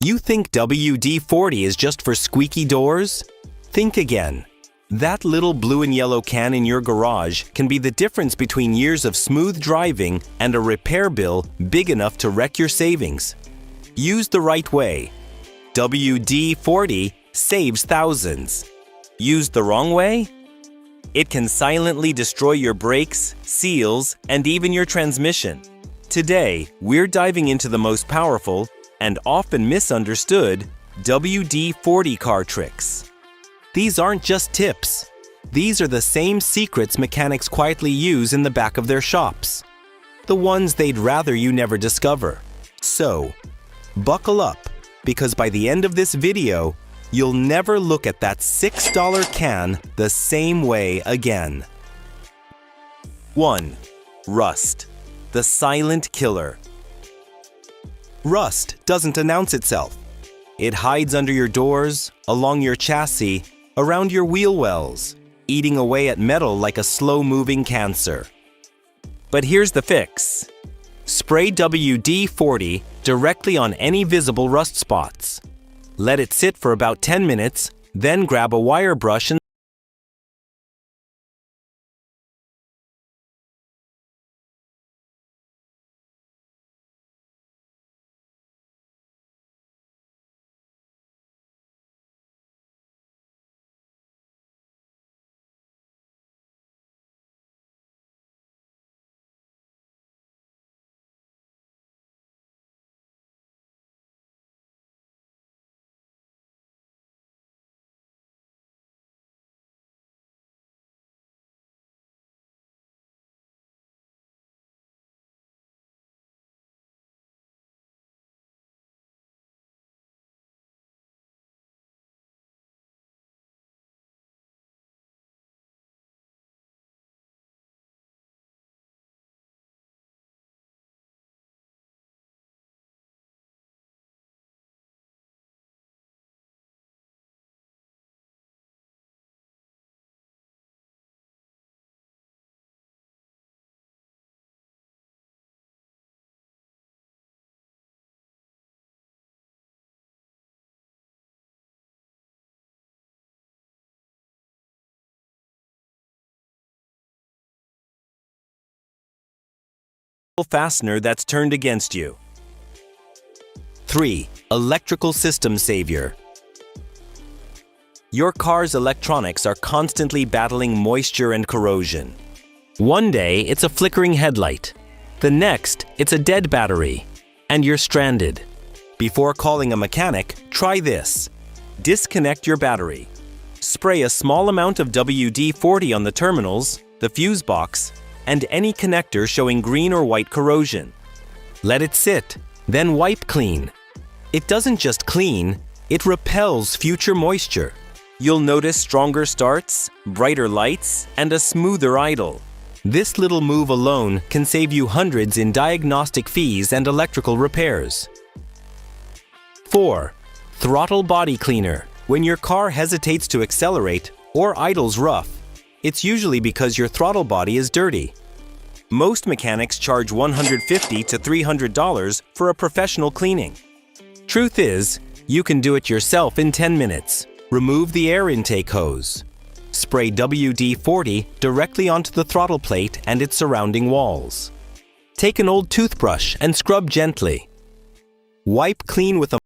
You think WD-40 is just for squeaky doors? Think again. That little blue and yellow can in your garage can be the difference between years of smooth driving and a repair bill big enough to wreck your savings. Use the right way. WD-40 saves thousands. Used the wrong way? It can silently destroy your brakes, seals, and even your transmission. Today, we're diving into the most powerful and often misunderstood WD-40 car tricks. These aren't just tips. These are the same secrets mechanics quietly use in the back of their shops. The ones they'd rather you never discover. So, buckle up, because by the end of this video, you'll never look at that $6 can the same way again. 1. Rust, the silent killer. Rust doesn't announce itself. It hides under your doors, along your chassis, around your wheel wells, eating away at metal like a slow-moving cancer. But here's the fix. Spray WD-40 directly on any visible rust spots. Let it sit for about 10 minutes, then grab a wire brush and fastener that's turned against you. 3. Electrical system savior. Your car's electronics are constantly battling moisture and corrosion. One day, it's a flickering headlight. The next, it's a dead battery. And you're stranded. Before calling a mechanic, try this. Disconnect your battery. Spray a small amount of WD-40 on the terminals, the fuse box, and any connector showing green or white corrosion. Let it sit, then wipe clean. It doesn't just clean, it repels future moisture. You'll notice stronger starts, brighter lights, and a smoother idle. This little move alone can save you hundreds in diagnostic fees and electrical repairs. 4. Throttle body cleaner. When your car hesitates to accelerate or idles rough, it's usually because your throttle body is dirty. Most mechanics charge $150 to $300 for a professional cleaning. Truth is, you can do it yourself in 10 minutes. Remove the air intake hose. Spray WD-40 directly onto the throttle plate and its surrounding walls. Take an old toothbrush and scrub gently. Wipe clean with a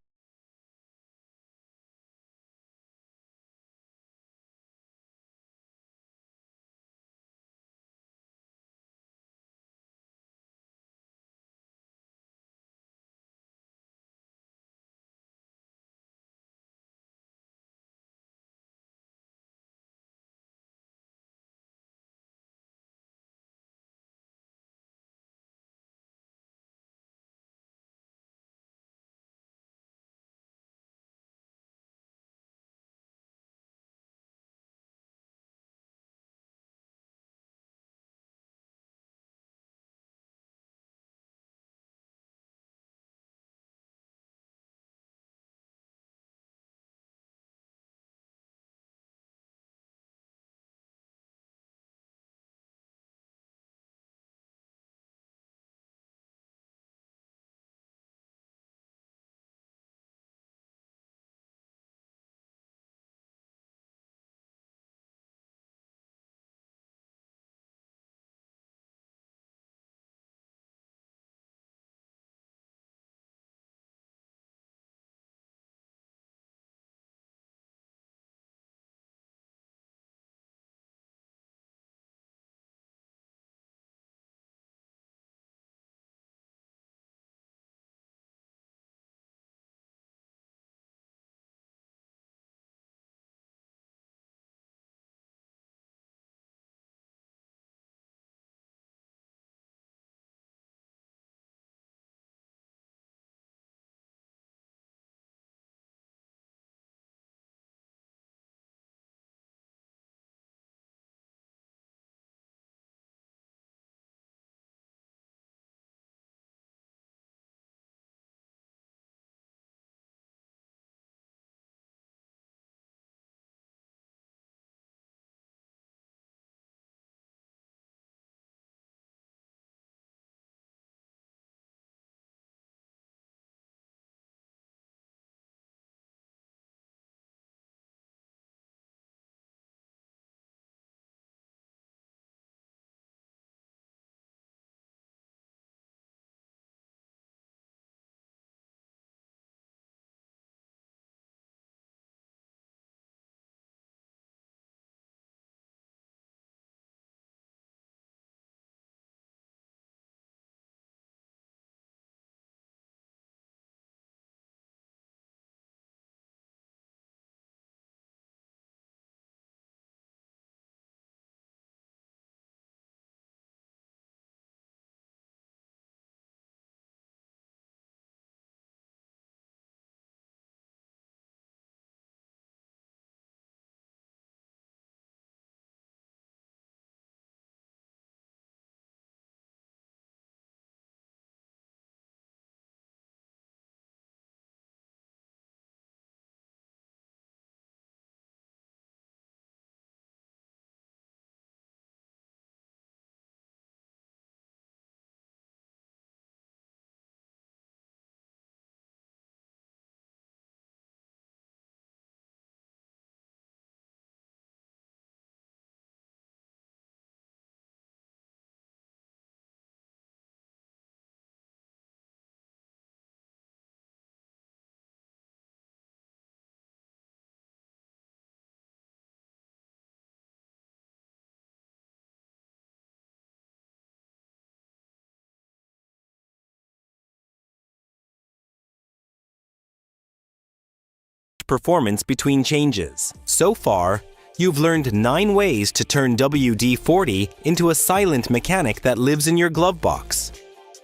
performance between changes. So far, you've learned 9 ways to turn WD-40 into a silent mechanic that lives in your glove box.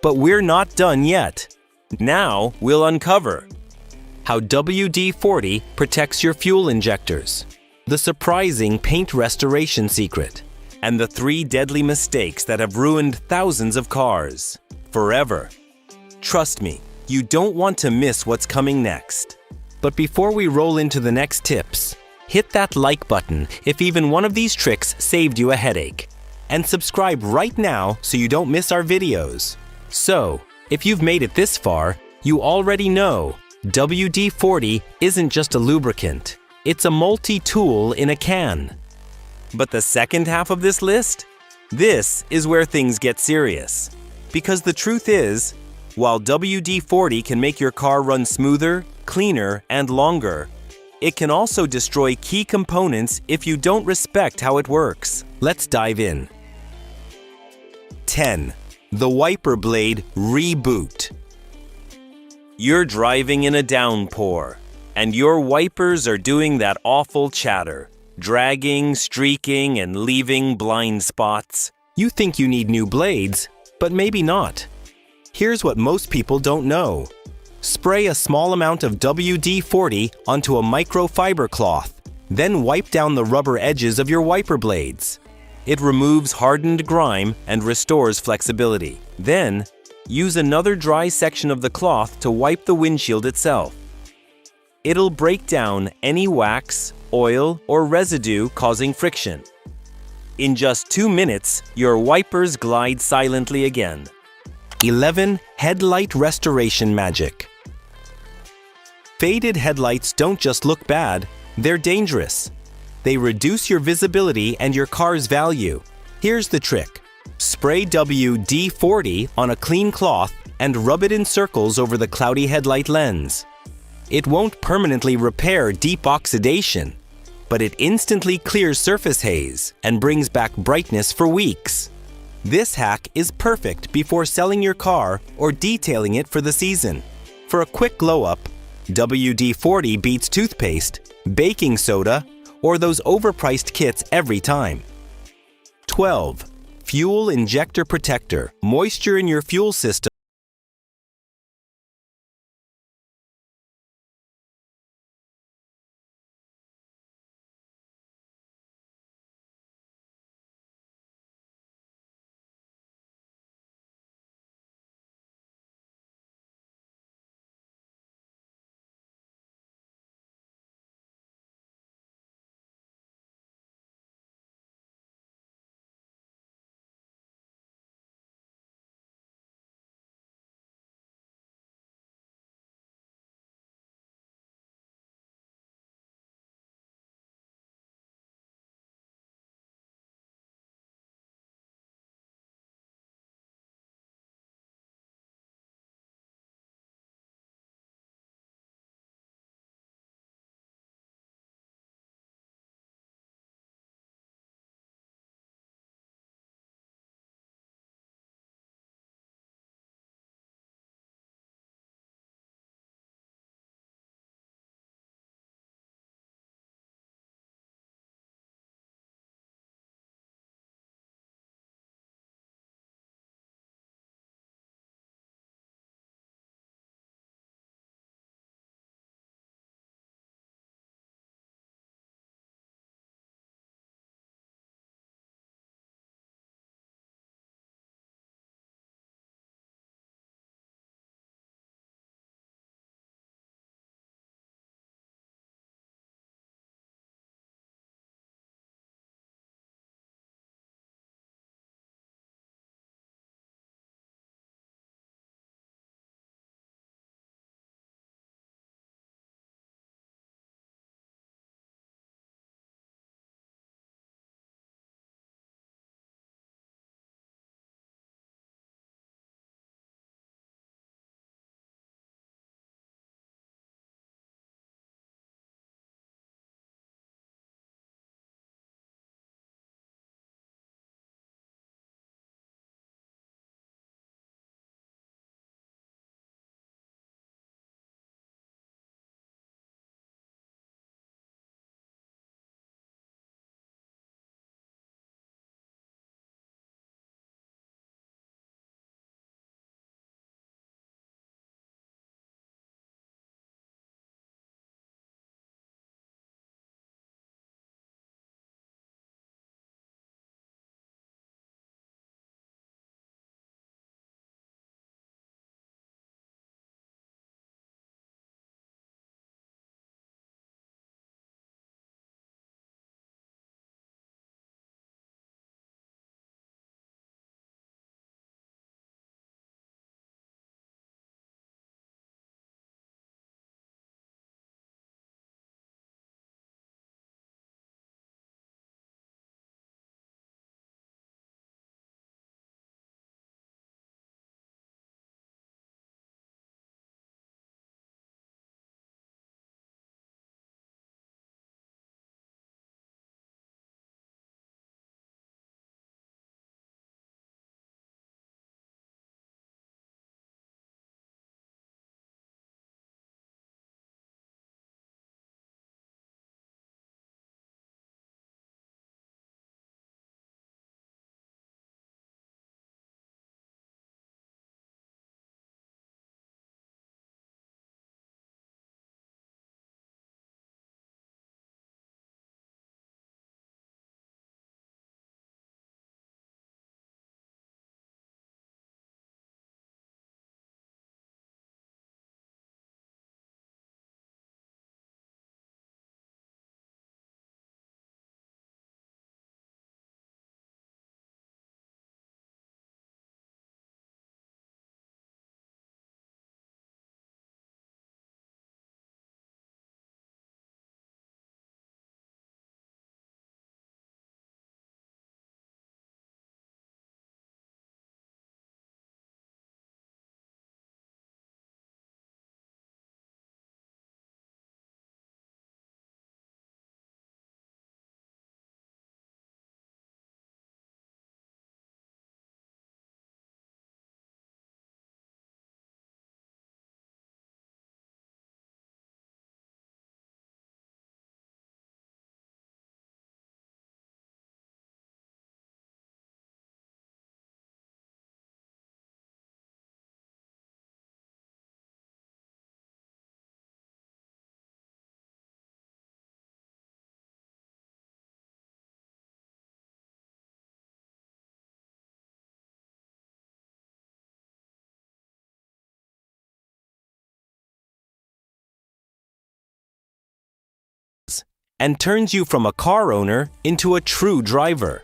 But we're not done yet. Now we'll uncover how WD-40 protects your fuel injectors, the surprising paint restoration secret, and the 3 deadly mistakes that have ruined thousands of cars forever. Trust me, you don't want to miss what's coming next. But before we roll into the next tips, hit that like button if even one of these tricks saved you a headache. And subscribe right now so you don't miss our videos. So, if you've made it this far, you already know WD-40 isn't just a lubricant. It's a multi-tool in a can. But the second half of this list? This is where things get serious. Because the truth is, while WD-40 can make your car run smoother, cleaner, and longer, it can also destroy key components if you don't respect how it works. Let's dive in. 10. The wiper blade reboot. You're driving in a downpour, and your wipers are doing that awful chatter, dragging, streaking, and leaving blind spots. You think you need new blades, but maybe not. Here's what most people don't know. Spray a small amount of WD-40 onto a microfiber cloth, then wipe down the rubber edges of your wiper blades. It removes hardened grime and restores flexibility. Then, use another dry section of the cloth to wipe the windshield itself. It'll break down any wax, oil, or residue causing friction. In just 2 minutes, your wipers glide silently again. 11. Headlight restoration magic. Faded headlights don't just look bad, they're dangerous. They reduce your visibility and your car's value. Here's the trick. Spray WD-40 on a clean cloth and rub it in circles over the cloudy headlight lens. It won't permanently repair deep oxidation, but it instantly clears surface haze and brings back brightness for weeks. This hack is perfect before selling your car or detailing it for the season. For a quick glow-up, WD-40 beats toothpaste, baking soda, or those overpriced kits every time. 12. Fuel injector protector. Moisture in your fuel system and turns you from a car owner into a true driver.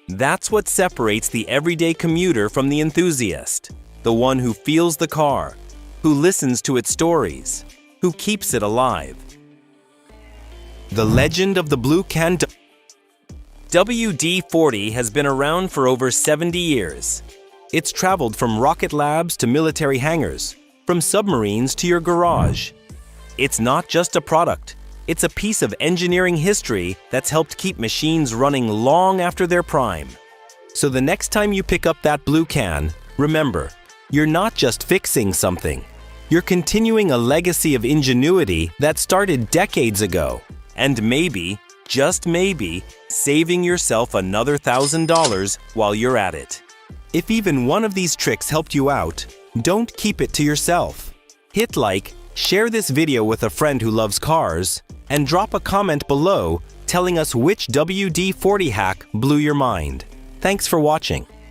That's what separates the everyday commuter from the enthusiast, the one who feels the car, who listens to its stories, who keeps it alive. The legend of the blue can WD-40 has been around for over 70 years. It's traveled from rocket labs to military hangars, from submarines to your garage. It's not just a product. It's a piece of engineering history that's helped keep machines running long after their prime. So the next time you pick up that blue can, remember, you're not just fixing something. You're continuing a legacy of ingenuity that started decades ago. And maybe, just maybe, saving yourself another $1,000 while you're at it. If even one of these tricks helped you out, don't keep it to yourself. Hit like, share this video with a friend who loves cars, and drop a comment below telling us which WD-40 hack blew your mind. Thanks for watching.